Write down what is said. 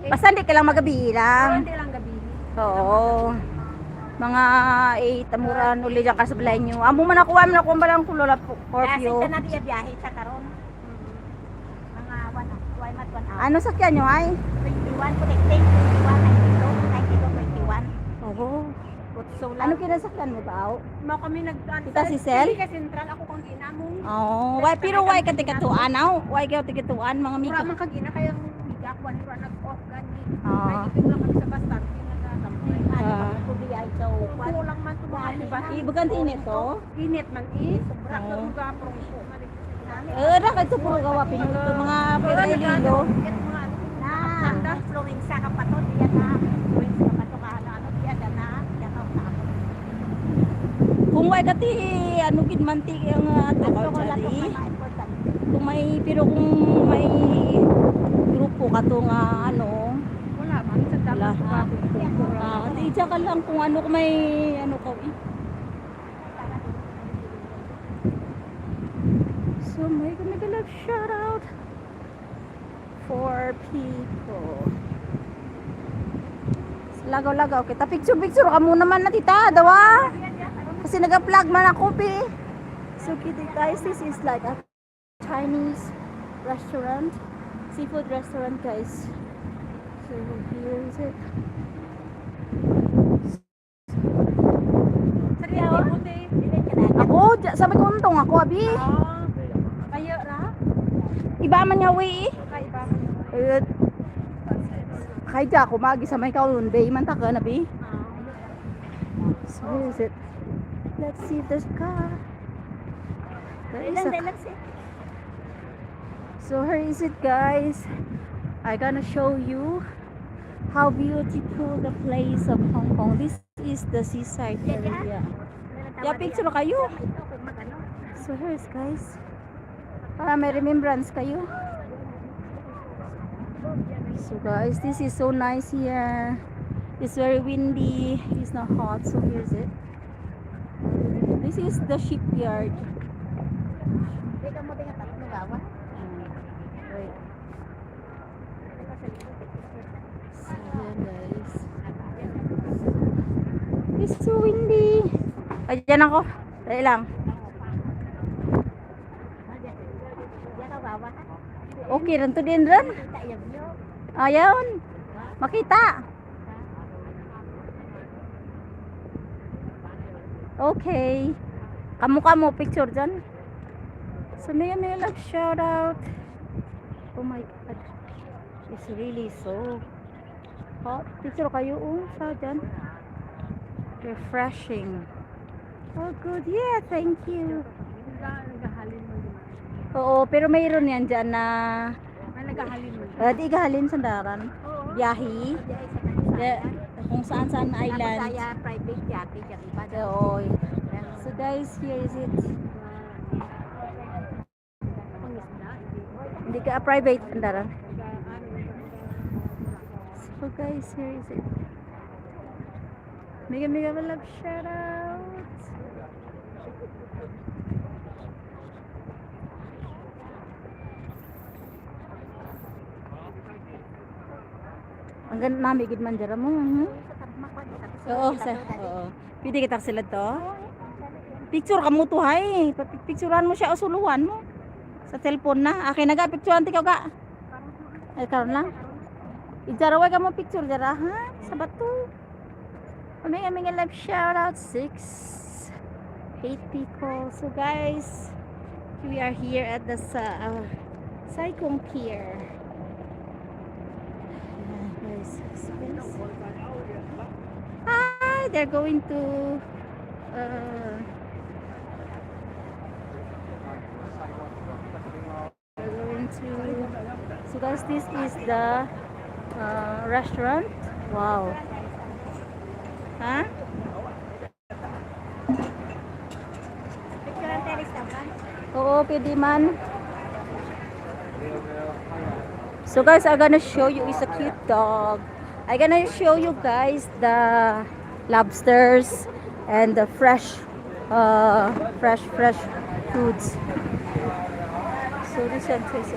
Basta hindi ka lang magabi lang. Hindi lang gabi. Oo. Mga 8 amuran uli dyan kasablay nyo. Amo man ako ba lang kulola Kasi Scorpio. ka na diya biyahe sa karon. Mga 1 hour. Ano sakyan nyo ay? 21 connecting. 21, 92, 21. Oo. Kutso Ano lang. kinasakyan mo ba? Mo kami Kita si Sel? Ka sentral ako kang ginamong. Oo. Why, pero why ka tikatuan? Why ka tikatuan mga Mura mika? man kagina kayang higa ko ano nag-off gani. Ah. Ay dito lang kami sa bus stop pinagatampay. Ah. Ano ko diya ito. Kuko lang man tumahan di ba? Ibagan init to? Init man sobra Oo. ka uga prong ko man. Ra ka ito puro gawa pinuto mga pirelilo. Na sanda flooring sa kapaton diya na. Flooring sa kapaton ano diya na. Diya ka na. Kung why kati ano gid manti ang tawag dali. Kung may grupo ka to nga ano. Wala man sa Wala. dapat. Di ka lang kung ano kung may ano ka So may gonna shout out for people. Lagaw-lagaw kita. Picture ka muna man na tita, dawa. Kasi nag-vlog man ako, pi. So cute guys, this is like a Chinese restaurant, seafood restaurant guys. So here is it. Ako, sabi ko untong ako, abi. Kayo ra? Iba man niya, we. Kaiba Kaya dyan ako, magi sa may kaulun, bay, man taka na, bi. So here is it. Let's see this car. There is a So here is it guys. I'm gonna show you how beautiful the place of Hong Kong. This is the seaside area. Yeah, picture na kayo. So here's guys. Para may remembrance kayo. So guys, this is so nice here. It's very windy. It's not hot. So here's it. This is the shipyard. Wait. So yan guys. It's so windy. Ayan ako. Dali lang. Okay, ranto din rin. Ayun. Makita. Okay. Kamu picture dyan. So may like shout out. Oh my god. It's really so hot. Picture kayo sa dyan. Refreshing. Oh good. Yeah, thank you. Oo, pero mayroon yan dyan na di gahalin sa daran. Biyahe. Kung saan island. Private yate dyan iba. Oo. So guys, here is it. Hindi ka private ang daran. So guys, here is it. Mega love shout out. Ang ganda namin gid man dira mo. Oo, oo. Pwede kita sila to. Picture ka mo to hay. Picturean mo siya o suluhan mo. Sa cellphone na. Akin naga picturean ti ka ga. Ay karon lang. Ijaraway ka mo picture dira ha. Sa bato. Aming live shout out 8 people. So guys, we are here at the Sai Kung Pier. Hi, they're going to so guys, this is the restaurant. Wow. Huh? Picture ang terrace naman. Oo, pwede man. So guys, I'm gonna show you, it's a cute dog. I'm gonna show you guys the lobsters and the fresh foods. So this one is